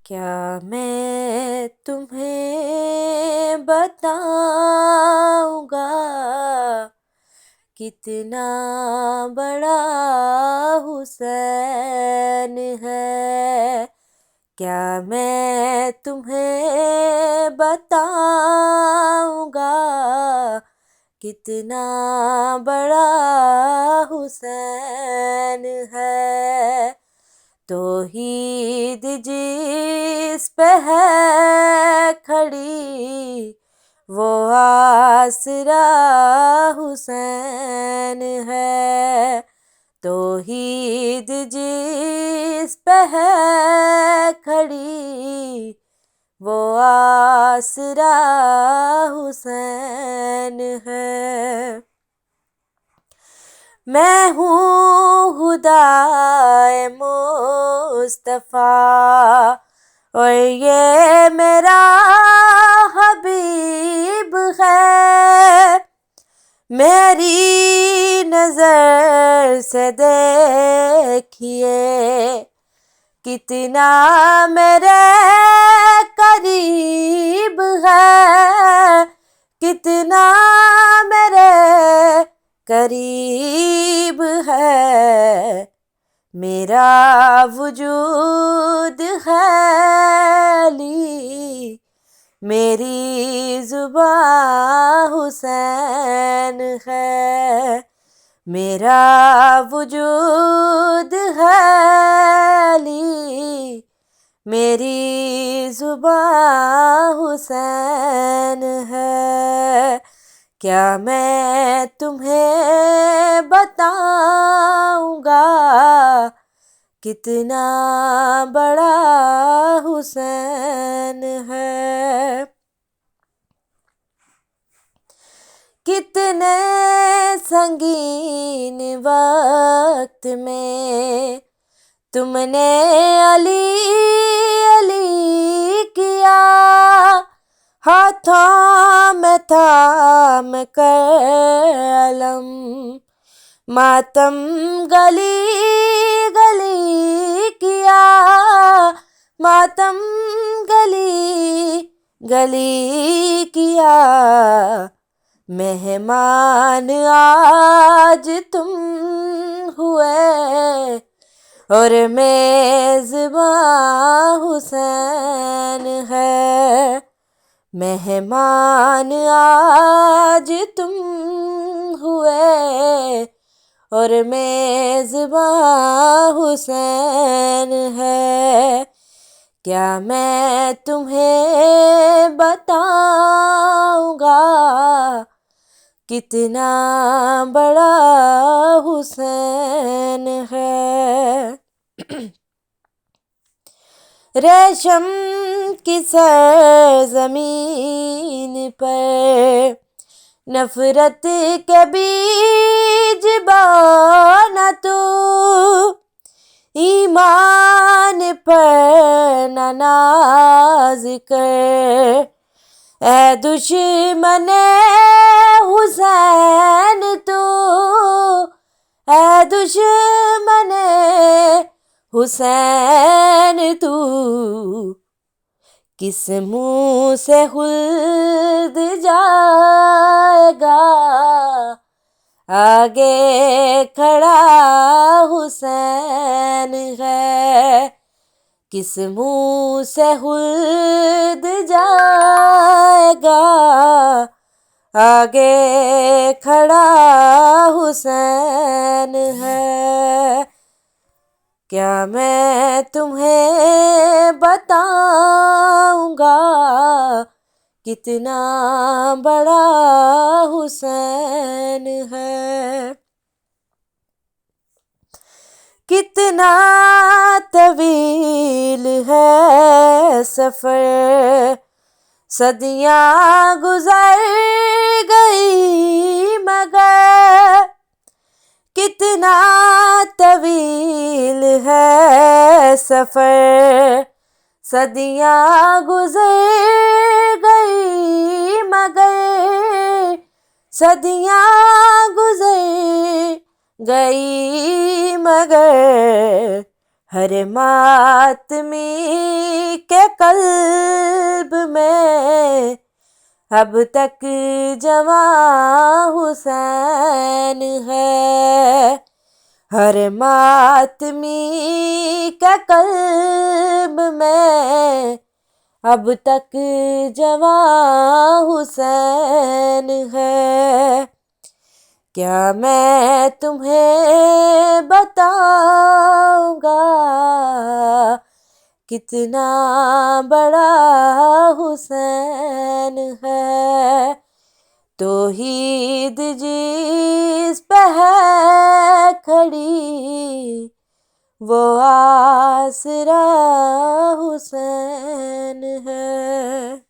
کیا میں تمہیں بتاؤں گا کتنا بڑا حسین ہے؟ کیا میں تمہیں بتاؤں گا کتنا بڑا حسین ہے؟ توحید جس پہ ہے کھڑی وہ آسرا حسین ہے۔ توحید جس پہ ہے کھڑی وہ آسرا حسین ہے۔ میں ہوں خدائے مصطفیٰ اور یہ میرا حبیب ہے۔ میری نظر سے دیکھیے کتنا میرے قریب ہے، کتنا میرے قریب ہے۔ میرا وجود خالی، میری زبان حسین ہے۔ میرا وجود خالی، میری زبان حسین ہے۔ کیا میں تمہیں بتاؤں گا کتنا بڑا حسین ہے؟ کتنے سنگین وقت میں تم نے علی علی کیا، ہاتھوں میں تھام کر علم، ماتم گلی گلی کیا، ماتم گلی گلی کیا۔ مہمان آج تم ہوئے اور میزباں حسین ہے۔ مہمان آج تم ہوئے اور میزباں حسین ہے۔ کیا میں تمہیں بتاؤں گا کتنا بڑا حسین ہے؟ ریشم کی سرزمین پر نفرت کے بیج بونا تو، ایمان پر نہ ناز کر اے دشمن حسین تو، اے دشمن حسین تو۔ کس منہ سے خلد جائے گا آگے کھڑا حسین ہے۔ کس منہ سے خلد جائے گا آگے کھڑا حسین ہے۔ کیا میں تمہیں بتاؤں گا کتنا بڑا حسین ہے؟ کتنا طویل ہے سفر، صدیاں گزر گئی مگر، کتنا طویل ہے سفر، صدیاں گزر گئی مگر، صدیاں گزر گئی مگر، ہر ماتمی کے قلب میں اب تک جواں حسین ہے، ہر ماتمی کے قلب میں اب تک جواں حسین ہے۔ کیا میں تمہیں بتاؤں گا کتنا بڑا حسین ہے، توحید جس پہ ہے کھڑی وہ آسرا حسین ہے۔